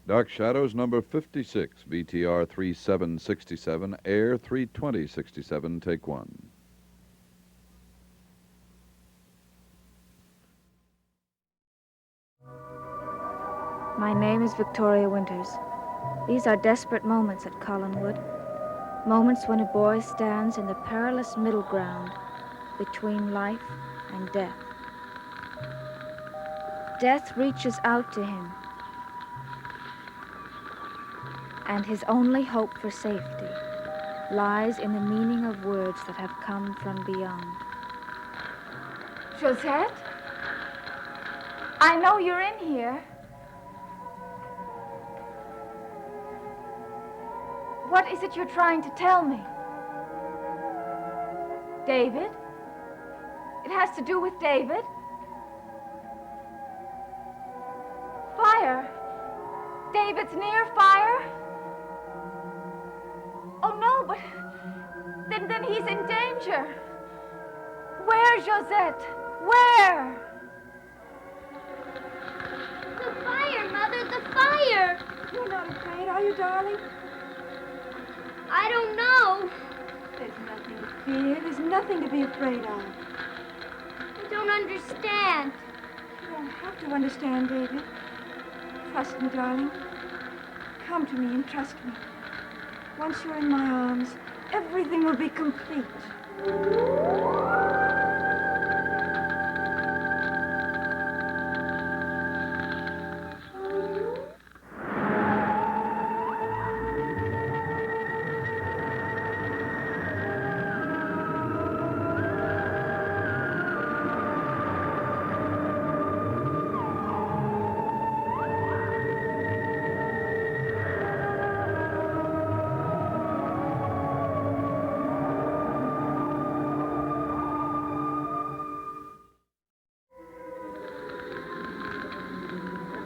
Dark Shadows number 56, BTR 3767, Air 32067, take one. My name is Victoria Winters. These are desperate moments at Collinwood. Moments when a boy stands in the perilous middle ground between life and death. Death reaches out to him, and his only hope for safety lies in the meaning of words that have come from beyond. Josette? I know you're in here. What is it you're trying to tell me? David? It has to do with David? Fire? David's near fire? Oh, no, but then he's in danger. Where, Josette? Where? The fire, Mother, the fire! You're not afraid, are you, darling? I don't know. There's nothing to fear. There's nothing to be afraid of. I don't understand. You don't have to understand, David. Trust me, darling. Come to me and trust me. Once you're in my arms, everything will be complete.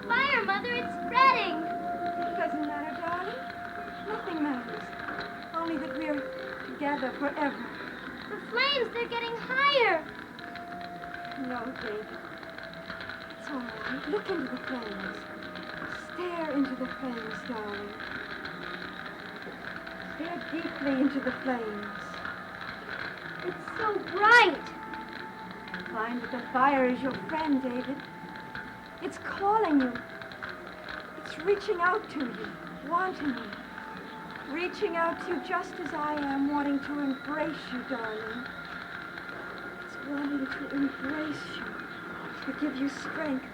Fire, Mother, it's spreading. It doesn't matter, darling. Nothing matters. Only that we're together forever. The flames, they're getting higher. No, David. It's all right. Look into the flames. Stare into the flames, darling. Stare deeply into the flames. It's so bright. Find that the fire is your friend, David. It's calling you. It's reaching out to you, wanting you. Reaching out to you just as I am, wanting to embrace you, darling. It's wanting to embrace you, to give you strength.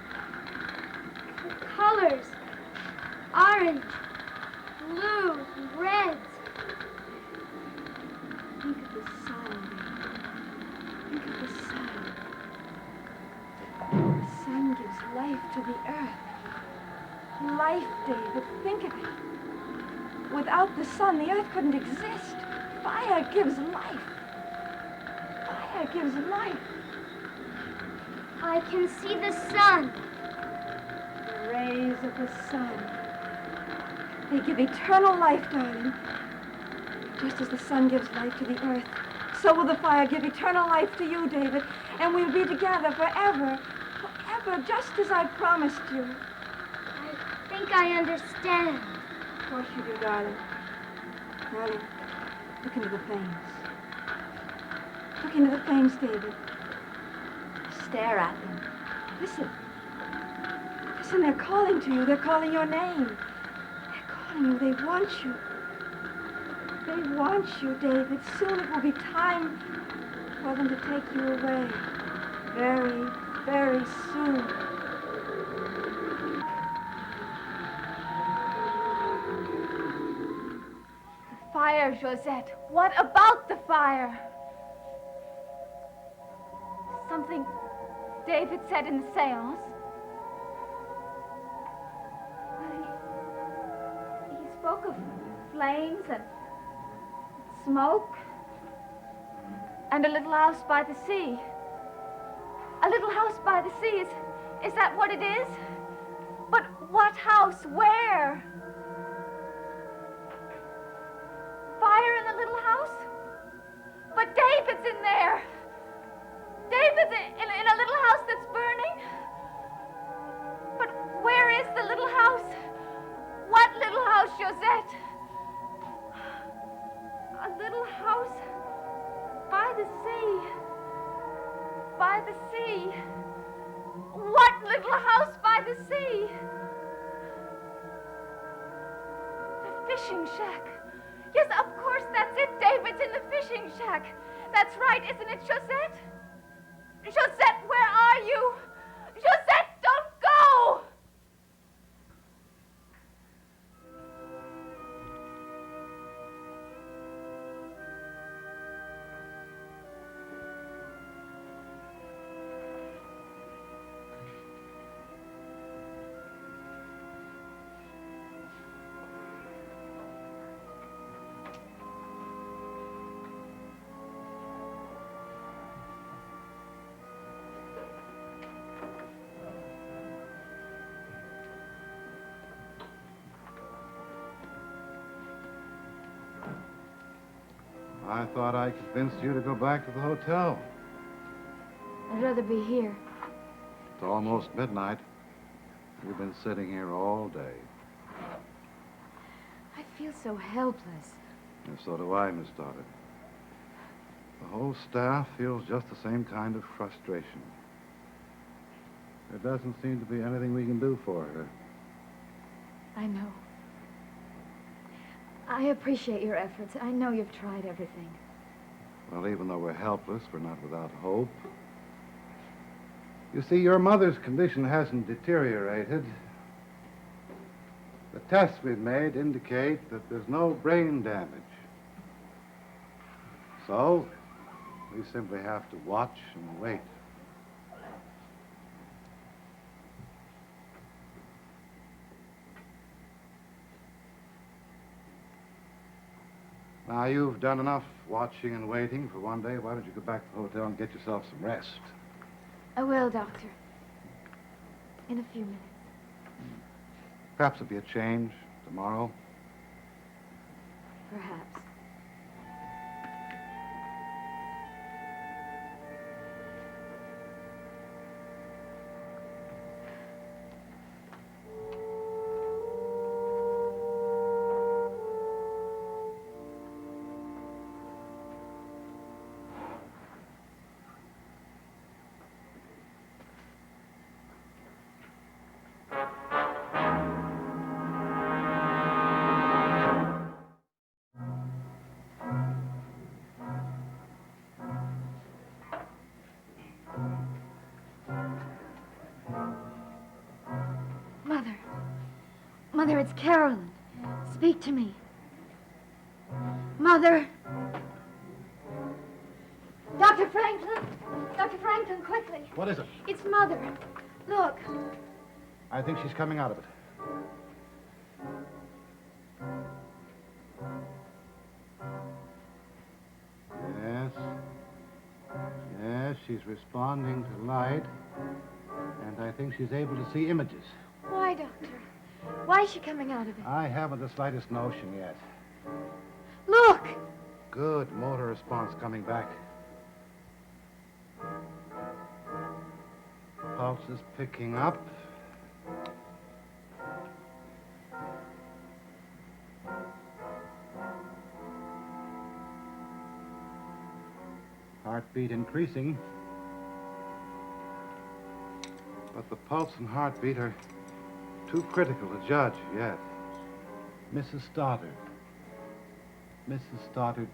The colors. Orange, blue, reds. Think of the sun, David. Think of the sun. The sun gives life to the earth. Life, David. Think of it. Without the sun, the earth couldn't exist. Fire gives life. Fire gives life. I can see the sun. The rays of the sun. They give eternal life, darling. Just as the sun gives life to the earth, so will the fire give eternal life to you, David. And we'll be together forever. Forever, just as I promised you. I think I understand. Of course you do, darling. Darling, look into the flames. Look into the flames, David. Stare at them. Listen. Listen, they're calling to you. They're calling your name. They're calling you. They want you. They want you, David. Soon it will be time for them to take you away. Very, very soon. Fire, Josette. What about the fire? Something David said in the seance. Well, he spoke of flames and smoke and a little house by the sea. A little house by the sea, is that what it is? But what house? Where? Fire in the little house? But David's in there. David's in a little house that's burning. But where is the little house? house by the sea. By the sea. What little house by the sea? The fishing shack. Yes, of course, that's it, David's in the fishing shack. That's right, isn't it, Josette? Josette, where are you? Josette, don't go! I thought I convinced you to go back to the hotel. I'd rather be here. It's almost midnight. You've been sitting here all day. I feel so helpless. And so do I, Miss Stoddard. The whole staff feels just the same kind of frustration. There doesn't seem to be anything we can do for her. I know. I appreciate your efforts. I know you've tried everything. Well, even though we're helpless, we're not without hope. You see, your mother's condition hasn't deteriorated. The tests we've made indicate that there's no brain damage. So, we simply have to watch and wait. Now, you've done enough watching and waiting for one day. Why don't you go back to the hotel and get yourself some rest? I will, Doctor. In a few minutes. Perhaps it'll be a change tomorrow. Perhaps. Mother, it's Carolyn. Speak to me. Mother. Dr. Franklin. Dr. Franklin, quickly. What is it? It's Mother. Look. I think she's coming out of it. Yes. Yes, she's responding to light. And I think she's able to see images. Why, Doctor? Why is she coming out of it? I haven't the slightest notion yet. Look! Good motor response coming back. Pulse is picking up. Heartbeat increasing. But the pulse and heartbeat are too critical to judge yet. Mrs. Stoddard. Mrs. Stoddard,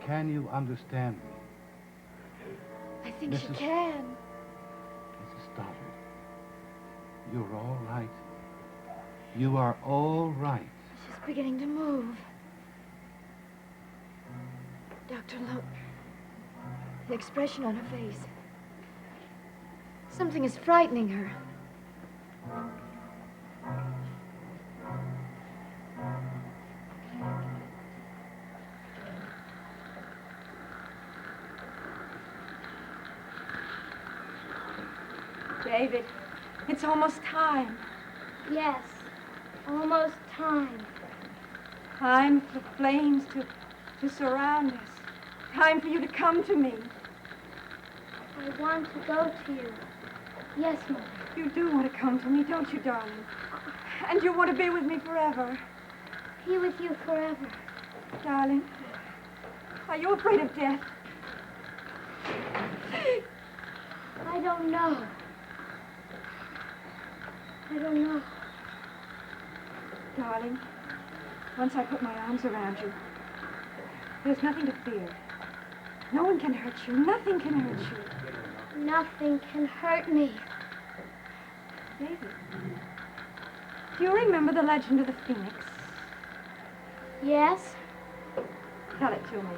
can you understand me? I think she Mrs. can. Mrs. Stoddard, you're all right. You are all right. She's beginning to move. Doctor, look. The expression on her face. Something is frightening her. David, it's almost time. Yes, almost time. Time for the flames to surround us. Time for you to come to me. I want to go to you. Yes, Mother. You do want to come to me, don't you, darling? And you want to be with me forever. Be with you forever. Darling, Are you afraid of death? I don't know. I don't know. Darling, once I put my arms around you, there's nothing to fear. No one can hurt you. Nothing can hurt you. Nothing can hurt me. David, do you remember the legend of the Phoenix? Yes, Tell it to me.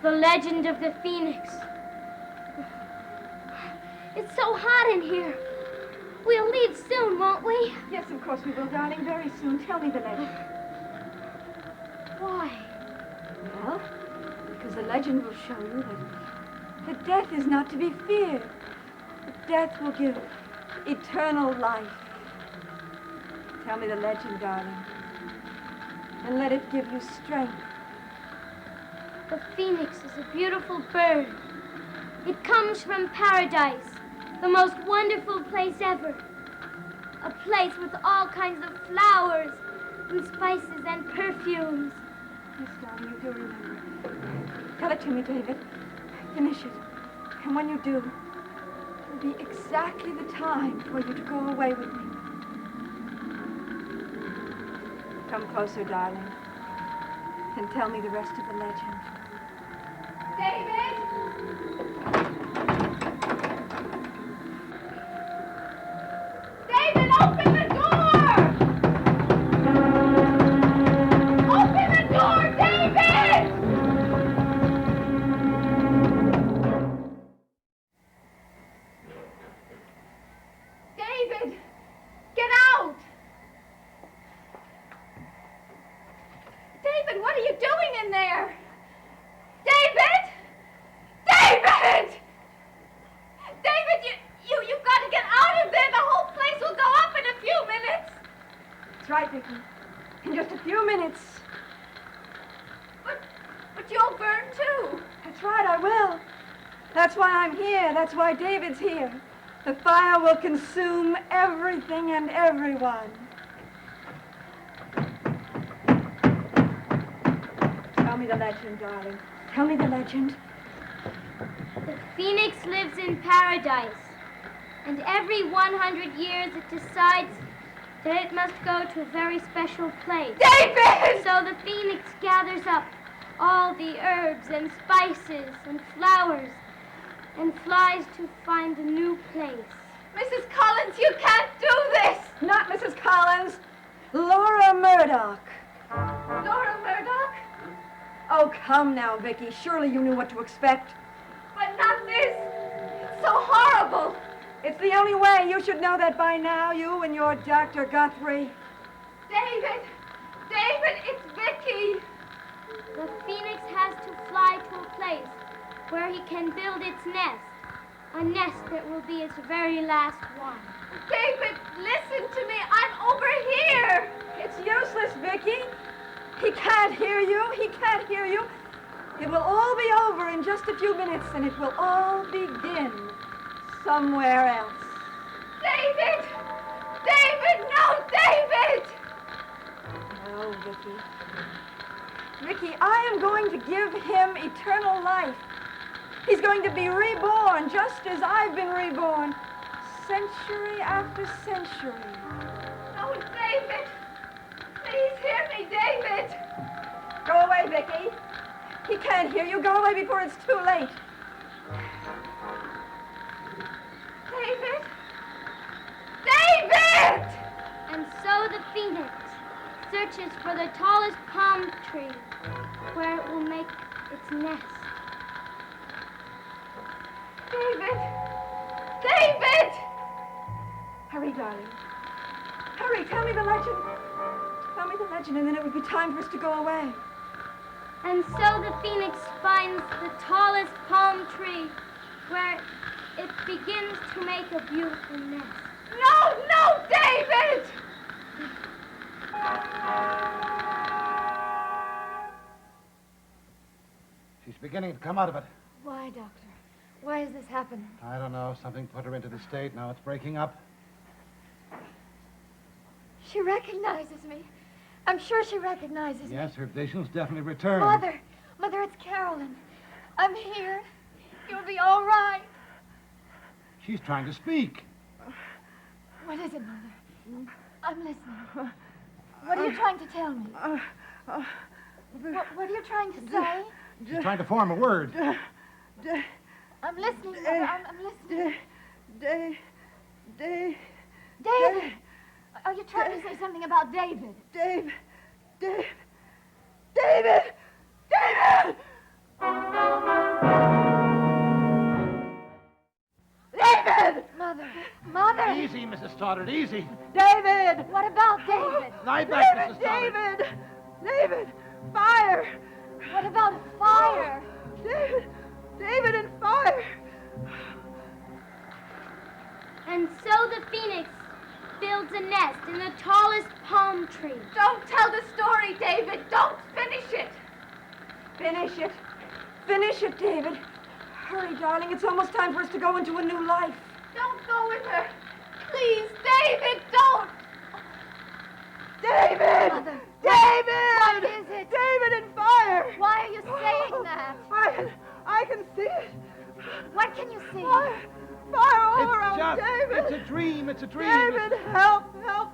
the legend of the Phoenix. It's so hot in here. We'll leave soon, won't we? Yes, of course we will, darling. Very soon. Tell me the legend. Why? Well, because the legend will show you that death is not to be feared. That death will give eternal life. Tell me the legend, darling. And let it give you strength. The phoenix is a beautiful bird. It comes from paradise, the most wonderful place ever. A place with all kinds of flowers and spices and perfumes. Yes, darling, you do remember. Tell it to me, David. Finish it. And when you do, it'll be exactly the time for you to go away with me. Come closer, darling, and tell me the rest of the legend. David! David, open the door! Open the door, David! David, get out! David, what are you doing in there? David! David! David, you've got to get out of there. The whole place will go up in a few minutes. That's right, Vicky. In just a few minutes. But you'll burn too. That's right, I will. That's why I'm here. That's why David's here. The fire will consume everything and everyone. Tell me the legend, darling. Tell me the legend. The phoenix lives in paradise, and every 100 years it decides that it must go to a very special place. David! So the phoenix gathers up all the herbs and spices and flowers and flies to find a new place. Mrs. Collins, you can't do this. Not Mrs. Collins. Laura Murdoch. Laura Murdoch? Oh, come now, Vicky. Surely you knew what to expect. But not this. It's so horrible. It's the only way. You should know that by now, you and your Dr. Guthrie. David! David, it's Vicky. The phoenix has to fly to a place where he can build its nest, a nest that will be its very last one. David, listen to me. I'm over here. It's useless, Vicky. He can't hear you. He can't hear you. It will all be over in just a few minutes, and it will all begin somewhere else. David! David, no, David! No, Vicky. Vicky, I am going to give him eternal life. He's going to be reborn just as I've been reborn, century after century. No, David. Please hear me, David. Go away, Vicky. He can't hear you. Go away before it's too late. David? David! And so the phoenix searches for the tallest palm tree where it will make its nest. David! David! Hurry, darling. Hurry, tell me the legend. Tell me the legend, and then it would be time for us to go away. And so the phoenix finds the tallest palm tree where it begins to make a beautiful nest. No, David! She's beginning to come out of it. Why, Doctor? Why has this happened? I don't know. Something put her into the state. Now it's breaking up. She recognizes me. I'm sure she recognizes me. Yes, her vision's definitely returned. Mother! Mother, it's Carolyn. I'm here. You'll be all right. She's trying to speak. What is it, Mother? I'm listening. What are you trying to tell me? What are you trying to say? She's trying to form a word. I'm listening, Mother. I'm listening. Dave. David! Are you trying to say something about David? David! Mother! Easy, Mrs. Stoddard, easy. David! What about David? Lie back, Mrs. Stoddard. David! Fire! What about fire? David and fire! And so the phoenix builds a nest in the tallest palm tree. Don't tell the story, David. Don't finish it. Finish it. Finish it, David. Hurry, darling. It's almost time for us to go into a new life. Don't go with her. Please, David, don't. David! Mother. David! What is it? David and fire! Why are you saying that? I can see it. What can you see? Fire all around David. It's a dream, it's a dream. David, help,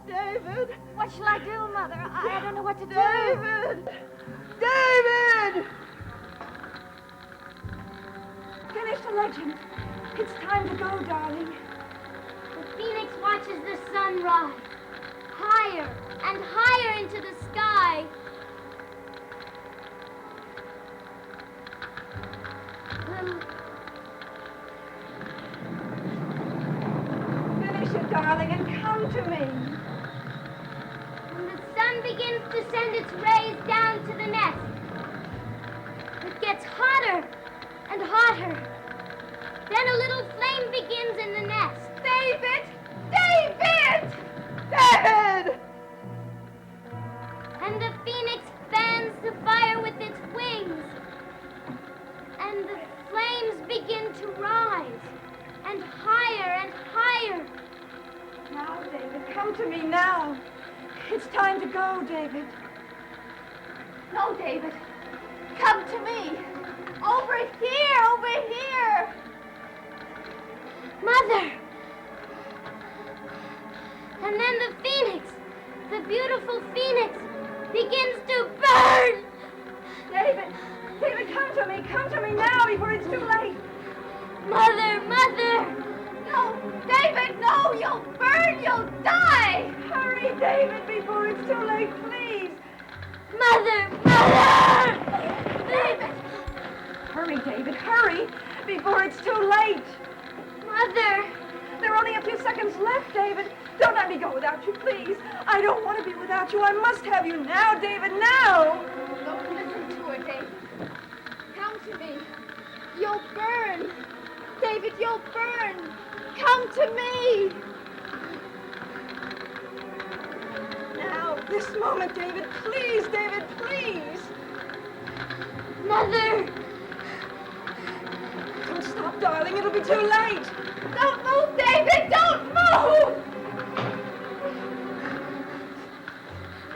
David. What shall I do, Mother? I don't know what to do. David! Finish the legend. It's time to go, darling. The phoenix watches the sun rise, higher and higher into the sky. Finish it, darling, and come to me. When the sun begins to send its rays down to the nest, it gets hotter and hotter. Then a little flame begins in the nest. David! David! David! And the phoenix fans the fire with its wings. And the flames begin to rise, and higher and higher. Now, David, come to me now. It's time to go, David. No, David. Come to me. Over here, over here. Mother! And then the phoenix, the beautiful phoenix, begins to burn. David, come to me now before it's too late. Mother, Mother! No, David, no. You'll burn. You'll die. Hurry, David, before it's too late, please. Mother, Mother! David. Hurry, David, hurry, before it's too late. Mother! There are only a few seconds left, David. Don't let me go without you, please. I don't want to be without you. I must have you now, David, now. Don't listen to her, David. Come to me. You'll burn. David, you'll burn. Come to me. Now, this moment, David. Please, David, please. Mother! Don't stop, darling. It'll be too late. Don't move, David. Don't move.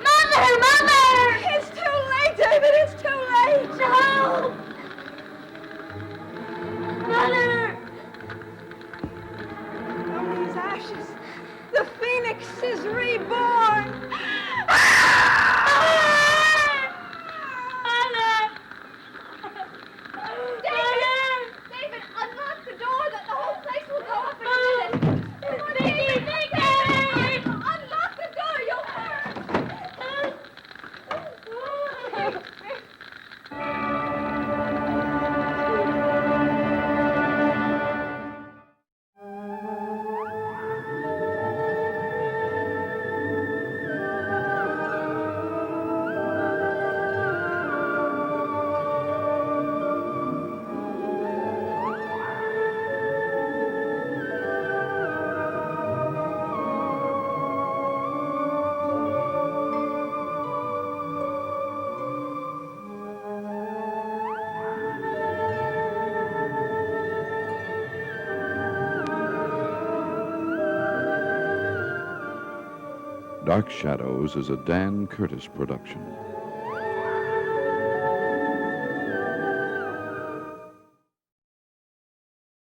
Mother, Mother! It's too late, David. It's too late. No! Mother! From these ashes, the phoenix is reborn. David, unlock the door that the whole place will go up in a minute. David! Unlock the door, you'll burn. Dark Shadows is a Dan Curtis production.